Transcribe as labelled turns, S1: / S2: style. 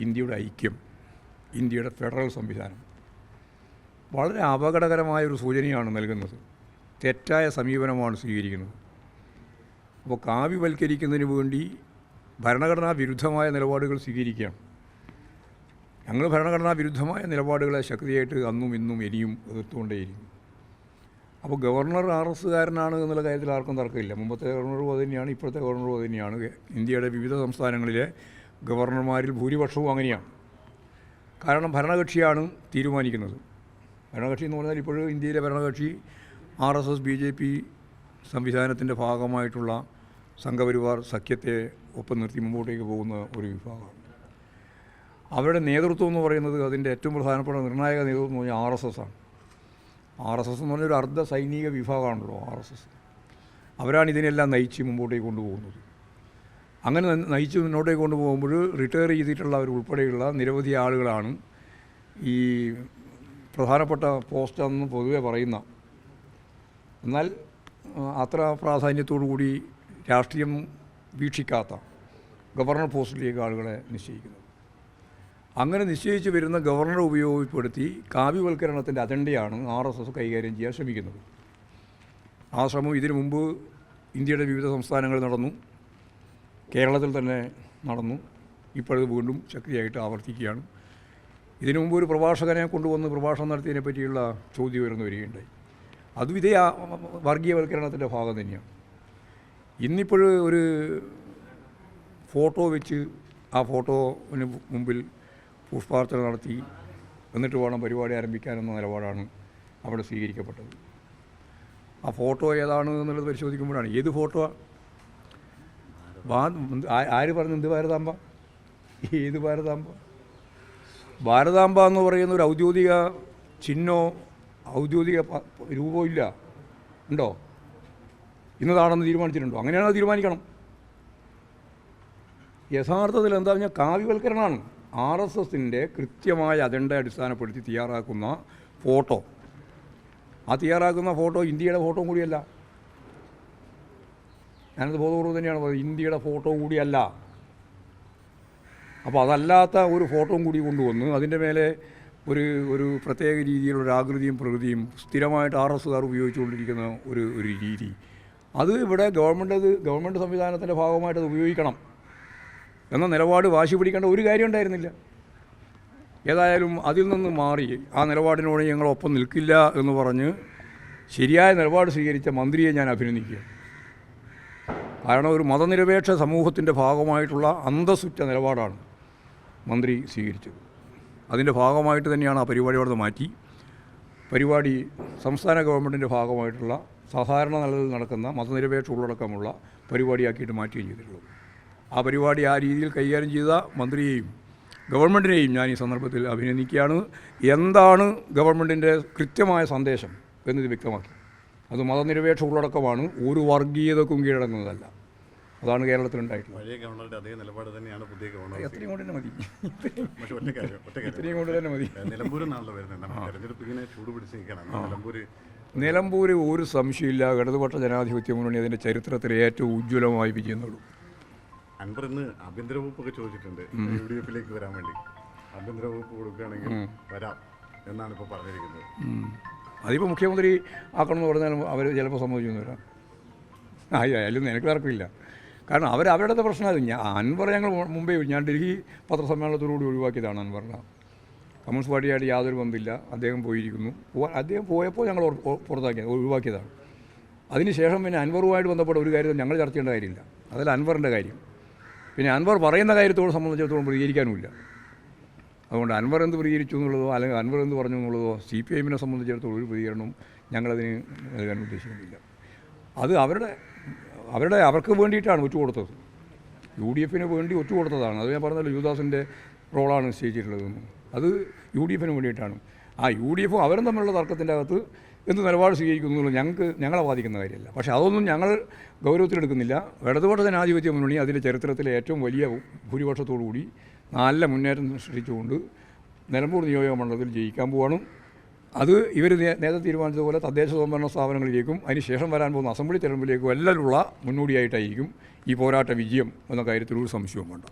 S1: ഇന്ത്യയുടെ ഐക്യം, ഇന്ത്യയുടെ ഫെഡറൽ സംവിധാനം വളരെ അപകടകരമായൊരു സൂചനയാണ് നൽകുന്നത്. തെറ്റായ സമീപനമാണ് സ്വീകരിക്കുന്നത്. അപ്പോൾ കാവ്യവൽക്കരിക്കുന്നതിന് വേണ്ടി ഭരണഘടനാ വിരുദ്ധമായ നിലപാടുകൾ സ്വീകരിക്കുകയാണ്. ഞങ്ങൾ ഭരണഘടനാ വിരുദ്ധമായ നിലപാടുകളെ ശക്തിയായിട്ട് അന്നും ഇന്നും ഇനിയും എതിർത്തുകൊണ്ടേയിരിക്കും. അപ്പോൾ ഗവർണർ RSകാരനാണ് എന്നുള്ള കാര്യത്തിൽ ആർക്കും തർക്കമില്ല. മുമ്പത്തെ ഗവർണറും അത് തന്നെയാണ്, ഇപ്പോഴത്തെ ഗവർണറും അത് തന്നെയാണ്. ഇന്ത്യയുടെ വിവിധ സംസ്ഥാനങ്ങളിലെ ഗവർണർമാരിൽ ഭൂരിപക്ഷവും അങ്ങനെയാണ്. കാരണം ഭരണകക്ഷിയാണ് തീരുമാനിക്കുന്നത്. ഭരണകക്ഷി എന്ന് പറഞ്ഞാൽ ഇപ്പോഴും ഇന്ത്യയിലെ ഭരണകക്ഷി RSS BJP സംവിധാനത്തിൻ്റെ ഭാഗമായിട്ടുള്ള സംഘപരിവാർ സഖ്യത്തെ ഒപ്പം നിർത്തി മുമ്പോട്ടേക്ക് പോകുന്ന ഒരു വിഭാഗമാണ്. അവരുടെ നേതൃത്വം എന്ന് പറയുന്നത്, അതിൻ്റെ ഏറ്റവും പ്രധാനപ്പെട്ട നിർണായക നേതൃത്വം എന്ന് പറഞ്ഞാൽ RSS ആണ്. RSS എന്ന് പറഞ്ഞൊരു അർദ്ധ സൈനിക വിഭാഗമാണല്ലോ RSS. അവരാണ് ഇതിനെല്ലാം നയിച്ച് മുമ്പോട്ടേക്ക് കൊണ്ടുപോകുന്നത്. അങ്ങനെ നയിച്ച് മുന്നോട്ടേക്ക് കൊണ്ടുപോകുമ്പോൾ റിട്ടയർ ചെയ്തിട്ടുള്ളവരുൾപ്പെടെയുള്ള നിരവധി ആളുകളാണ് ഈ പ്രധാനപ്പെട്ട പോസ്റ്റാണെന്ന് പൊതുവെ പറയുന്ന, എന്നാൽ അത്ര പ്രാധാന്യത്തോടു കൂടി രാഷ്ട്രീയം വീക്ഷിക്കാത്ത ഗവർണർ പോസ്റ്റിലേക്ക് ആളുകളെ നിശ്ചയിക്കുന്നത്. അങ്ങനെ നിശ്ചയിച്ച് വരുന്ന ഗവർണറെ ഉപയോഗപ്പെടുത്തി കാവ്യവൽക്കരണത്തിൻ്റെ അജണ്ടയാണ് RSS കൈകാര്യം ചെയ്യാൻ ശ്രമിക്കുന്നത്. ആ ശ്രമം ഇതിനു മുമ്പ് ഇന്ത്യയുടെ വിവിധ സംസ്ഥാനങ്ങളിൽ നടന്നു, കേരളത്തിൽ തന്നെ നടന്നു, ഇപ്പോഴത് വീണ്ടും ശക്തിയായിട്ട് ആവർത്തിക്കുകയാണ്. ഇതിനു മുമ്പ് ഒരു പ്രഭാഷകനെ കൊണ്ടുവന്ന് പ്രഭാഷണം നടത്തിയതിനെ പറ്റിയുള്ള ചോദ്യം ഉയർന്നു വരികയുണ്ടായി. അതും ഇതേ വർഗീയവൽക്കരണത്തിൻ്റെ ഭാഗം തന്നെയാണ്. ഇന്നിപ്പോഴ് ഒരു ഫോട്ടോ വെച്ച് ആ ഫോട്ടോന് മുമ്പിൽ പുഷ്പാർച്ചന നടത്തി എന്നിട്ട് വേണം പരിപാടി ആരംഭിക്കാനെന്ന നിലപാടാണ് അവിടെ സ്വീകരിക്കപ്പെട്ടത്. ആ ഫോട്ടോ ഏതാണ് എന്നുള്ളത് പരിശോധിക്കുമ്പോഴാണ്, ഏത് ഫോട്ടോ, ആര് പറഞ്ഞു എന്ത് ഭാരതാംബ, ഏത് ഭാരതാംബ? ഭാരതാംബ എന്ന് പറയുന്ന ഒരു ഔദ്യോഗിക ചിഹ്നോ ഔദ്യോഗിക രൂപമോ ഇല്ല. ഉണ്ടോ? ഇന്നതാണെന്ന് തീരുമാനിച്ചിട്ടുണ്ടോ? അങ്ങനെയാണോ തീരുമാനിക്കണം. യഥാർത്ഥത്തിൽ എന്താ പറഞ്ഞാൽ കാവ്യവൽക്കരണമാണ്. RSSൻ്റെ കൃത്യമായ അജണ്ട അടിസ്ഥാനപ്പെടുത്തി തയ്യാറാക്കുന്ന ഫോട്ടോ, ആ തയ്യാറാക്കുന്ന ഫോട്ടോ ഇന്ത്യയുടെ ഫോട്ടോ കൂടിയല്ല. ഞാനത് ബോധപൂർവ്വം തന്നെയാണ് പറയുന്നത്, ഇന്ത്യയുടെ ഫോട്ടോ കൂടിയല്ല. അപ്പോൾ അതല്ലാത്ത ഒരു ഫോട്ടോയും കൂടി കൊണ്ടുവന്ന് അതിൻ്റെ മേലെ ഒരു പ്രത്യേക രീതിയിലുള്ള ആകൃതിയും പ്രകൃതിയും സ്ഥിരമായിട്ട് RSകാർ ഉപയോഗിച്ചുകൊണ്ടിരിക്കുന്ന ഒരു രീതി, അത് ഇവിടെ ഗവൺമെൻറ് സംവിധാനത്തിൻ്റെ ഭാഗമായിട്ട് അത് ഉപയോഗിക്കണം എന്ന നിലപാട് വാശി പിടിക്കേണ്ട ഒരു കാര്യം ഉണ്ടായിരുന്നില്ല. ഏതായാലും അതിൽ നിന്ന് മാറി ആ നിലപാടിനോട് ഞങ്ങളൊപ്പം നിൽക്കില്ല എന്ന് പറഞ്ഞ് ശരിയായ നിലപാട് സ്വീകരിച്ച മന്ത്രിയെ ഞാൻ അഭിനന്ദിക്കുക. കാരണം ഒരു മതനിരപേക്ഷ സമൂഹത്തിൻ്റെ ഭാഗമായിട്ടുള്ള അന്തസ്സുറ്റ നിലപാടാണ് മന്ത്രി സ്വീകരിച്ചത്. അതിൻ്റെ ഭാഗമായിട്ട് തന്നെയാണ് ആ പരിപാടി അവിടെ മാറ്റി പരിപാടി സംസ്ഥാന ഗവൺമെൻറ്റിൻ്റെ ഭാഗമായിട്ടുള്ള സാധാരണ നിലയിൽ നടക്കുന്ന മതനിരപേക്ഷ ഉള്ളടക്കമുള്ള പരിപാടിയാക്കിയിട്ട് മാറ്റുകയും ചെയ്തിട്ടുള്ളത്. ആ പരിപാടി ആ രീതിയിൽ കൈകാര്യം ചെയ്ത മന്ത്രിയെയും ഗവൺമെൻറ്റിനെയും ഞാൻ ഈ സന്ദർഭത്തിൽ അഭിനന്ദിക്കുകയാണ്. എന്താണ് ഗവൺമെൻറ്റിൻ്റെ കൃത്യമായ സന്ദേശം എന്നത് വ്യക്തമാക്കി. അത് മതനിരപേക്ഷ ഉള്ളടക്കമാണ്, ഒരു വർഗീയതക്കും കീഴടങ്ങുന്നതല്ല. അതാണ് കേരളത്തിലുണ്ടായിട്ടുള്ളത്.
S2: പഴയ ഗവർണറുടെ അതേ നിലപാട് തന്നെയാണ് പുതിയ ഗവർണർ.
S1: എത്രയും കൊണ്ട് തന്നെ മതി,
S2: ഇത്രയും കൊണ്ട് തന്നെ മതി. നിലമ്പൂരിനാണല്ലോ വരുന്നത്. തെരഞ്ഞെടുപ്പ് ഇങ്ങനെ ചൂട് പിടിച്ചിരിക്കുകയാണ്.
S1: നിലമ്പൂർ ഒരു സംശയമില്ല, ഇടതുപക്ഷ ജനാധിപത്യ മുന്നണി അതിൻ്റെ ചരിത്രത്തിൽ ഏറ്റവും ഉജ്ജ്വലമായി വിജയം നേടും.
S2: അൻവർ ഇന്ന് ആഭ്യന്തര വകുപ്പൊക്കെ ചോദിച്ചിട്ടുണ്ട് UDF-ലേക്ക് വരാൻ വേണ്ടി. ആഭ്യന്തര വകുപ്പ് കൊടുക്കുകയാണെങ്കിൽ വരാം എന്നാണ് ഇപ്പോൾ പറഞ്ഞിരിക്കുന്നത്.
S1: അതിപ്പോൾ മുഖ്യമന്ത്രി ആക്കണമെന്ന് പറഞ്ഞാലും അവർ ചിലപ്പോൾ സമ്മതിച്ചെന്ന് വരാം. അതിലൊന്നും എനിക്ക് തർക്കമില്ല. കാരണം അവരുടെ പ്രശ്നം. അൻവർ ഞങ്ങൾ മുമ്പേ, ഞാൻ ഡൽഹി പത്രസമ്മേളനത്തോടുകൂടി ഒഴിവാക്കിയതാണ് അൻവറിനെ. കമ്മ്യൂണിസ്റ്റ് പാർട്ടിയായിട്ട് യാതൊരു ബന്ധമില്ല. അദ്ദേഹം പോയിരിക്കുന്നു. അദ്ദേഹം പോയപ്പോൾ ഞങ്ങൾ ഒഴിവാക്കിയതാണ്. അതിനുശേഷം പിന്നെ അൻവറുമായിട്ട് ബന്ധപ്പെട്ട ഒരു കാര്യം ഞങ്ങൾ ചർച്ച ചെയ്യേണ്ട കാര്യമില്ല. അതല്ല അൻവറിൻ്റെ കാര്യം. പിന്നെ അൻവർ പറയുന്ന കാര്യത്തോട് സംബന്ധിച്ചിടത്തോളം പ്രതികരിക്കാനുമില്ല. അതുകൊണ്ട് അൻവർ എന്ത് പ്രതികരിച്ചു എന്നുള്ളതോ അല്ലെങ്കിൽ അൻവർ എന്ത് പറഞ്ഞു എന്നുള്ളതോ CPIM-നെ സംബന്ധിച്ചിടത്തോളം ഒരു പ്രതികരണവും ഞങ്ങളതിന് നൽകാൻ ഉദ്ദേശിക്കുന്നില്ല. അത് അവർക്ക് വേണ്ടിയിട്ടാണ് ഒറ്റുകൊടുത്തത്. UDF-ന് വേണ്ടി ഒറ്റുകൊടുത്തതാണ്. അത് ഞാൻ പറഞ്ഞല്ലോ, യുവദാസിൻ്റെ റോളാണ് നിശ്ചയിച്ചിട്ടുള്ളതെന്ന്. അത് UDF-ന് വേണ്ടിയിട്ടാണ്. ആ UDF-ഉം അവരും തമ്മിലുള്ള തർക്കത്തിൻ്റെ അകത്ത് എന്ത് നിലപാട് സ്വീകരിക്കുന്നു ഞങ്ങളെ ബാധിക്കുന്ന കാര്യമല്ല. പക്ഷേ അതൊന്നും ഞങ്ങൾ ഗൗരവത്തിലെടുക്കുന്നില്ല. ഇടതുപക്ഷ ജനാധിപത്യ മുന്നണി അതിൻ്റെ ചരിത്രത്തിലെ ഏറ്റവും വലിയ ഭൂരിപക്ഷത്തോടുകൂടി നല്ല മുന്നേറ്റം സൃഷ്ടിച്ചുകൊണ്ട് നിലമ്പൂർ നിയോജക മണ്ഡലത്തിൽ ജയിക്കാൻ പോവാണ്. അത് ഇവർ നേരത്തെ തീരുമാനിച്ചതുപോലെ തദ്ദേശ സ്വയംഭരണ സ്ഥാപനങ്ങളിലേക്കും അതിനുശേഷം വരാൻ പോകുന്ന അസംബ്ലി തെരഞ്ഞെടുപ്പിലേക്കും എല്ലാമുള്ള മുന്നോടിയായിട്ടായിരിക്കും ഈ പോരാട്ട വിജയം എന്ന കാര്യത്തിൽ ഒരു സംശയവും വേണ്ട.